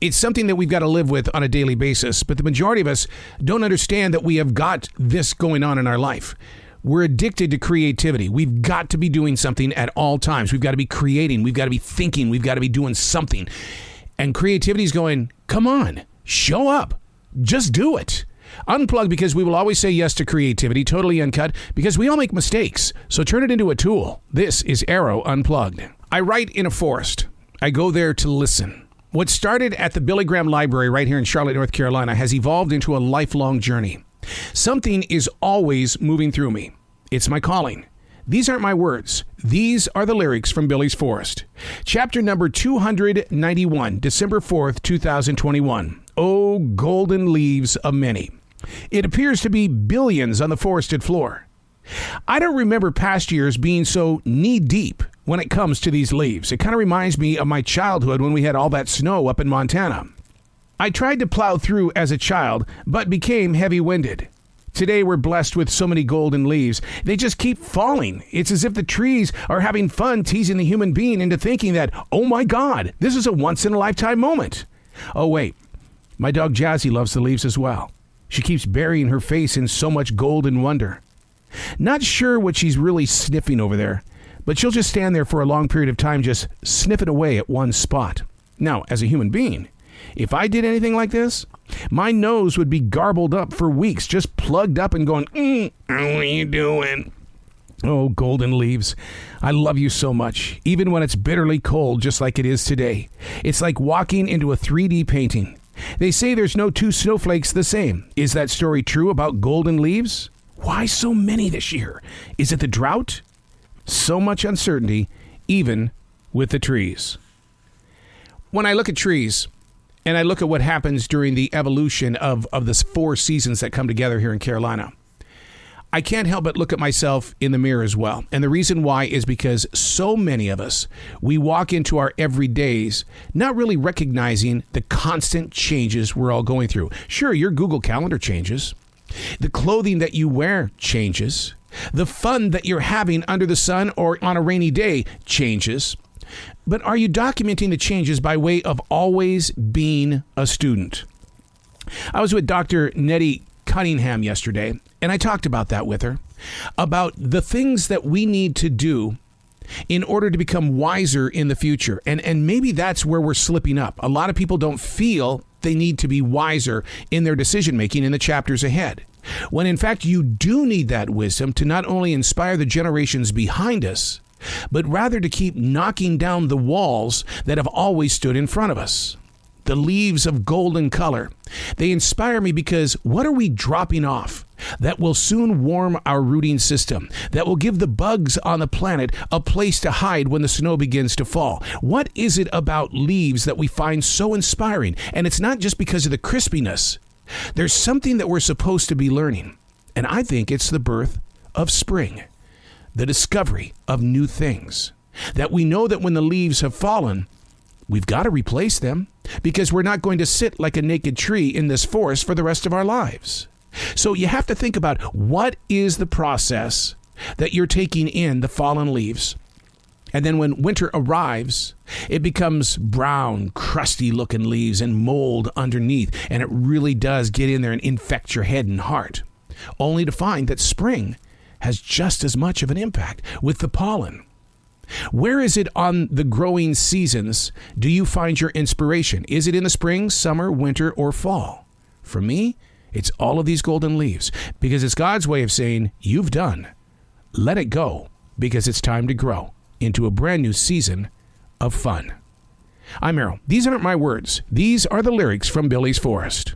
It's something that we've got to live with on a daily basis, but the majority of us don't understand that we have got this going on in our life. We're addicted to creativity. We've got to be doing something at all times. We've got to be creating. We've got to be thinking. We've got to be doing something. And creativity is going, come on, show up. Just do it. Unplugged, because we will always say yes to creativity, totally uncut, because we all make mistakes. So turn it into a tool. This is Arroe Unplugged. I write in a forest. I go there to listen. What started at the Billy Graham Library right here in Charlotte, North Carolina, has evolved into a lifelong journey. Something is always moving through me. It's my calling. These aren't my words. These are the lyrics from Billy's Forest. Chapter number 291, December 4th, 2021. Oh, golden leaves of many. It appears to be billions on the forested floor. I don't remember past years being so knee-deep when it comes to these leaves. It kind of reminds me of my childhood when we had all that snow up in Montana. I tried to plow through as a child, but became heavy-winded. Today we're blessed with so many golden leaves. They just keep falling. It's as if the trees are having fun teasing the human being into thinking that, oh my God, this is a once-in-a-lifetime moment. Oh wait, my dog Jazzy loves the leaves as well. She keeps burying her face in so much golden wonder. Not sure what she's really sniffing over there, but she'll just stand there for a long period of time just sniffing away at one spot. Now, as a human being, if I did anything like this, my nose would be garbled up for weeks, just plugged up and going, how are you doing? Oh, golden leaves, I love you so much, even when it's bitterly cold just like it is today. It's like walking into a 3D painting. They say there's no two snowflakes the same. Is that story true about golden leaves? Why so many this year? Is it the drought? So much uncertainty, even with the trees. When I look at trees, and I look at what happens during the evolution of the 4 seasons that come together here in Carolina, I can't help but look at myself in the mirror as well. And the reason why is because so many of us, we walk into our everydays not really recognizing the constant changes we're all going through. Sure, your Google Calendar changes. The clothing that you wear changes. The fun that you're having under the sun or on a rainy day changes. But are you documenting the changes by way of always being a student? I was with Dr. Nettie Cunningham yesterday, and I talked about that with her, about the things that we need to do in order to become wiser in the future. And maybe that's where we're slipping up. A lot of people don't feel they need to be wiser in their decision-making in the chapters ahead, when in fact you do need that wisdom to not only inspire the generations behind us, but rather to keep knocking down the walls that have always stood in front of us. The leaves of golden color. They inspire me because what are we dropping off that will soon warm our rooting system, that will give the bugs on the planet a place to hide when the snow begins to fall? What is it about leaves that we find so inspiring? And it's not just because of the crispiness. There's something that we're supposed to be learning. And I think it's the birth of spring, the discovery of new things, that we know that when the leaves have fallen, we've got to replace them because we're not going to sit like a naked tree in this forest for the rest of our lives. So you have to think about what is the process that you're taking in the fallen leaves. And then when winter arrives, it becomes brown, crusty looking leaves and mold underneath. And it really does get in there and infect your head and heart, only to find that spring has just as much of an impact with the pollen. Where is it on the growing seasons do you find your inspiration? Is it in the spring, summer, winter, or fall? For me, it's all of these golden leaves, because it's God's way of saying, you've done. Let it go, because it's time to grow into a brand new season of fun. I'm Arroe. These aren't my words. These are the lyrics from Billy's Forest.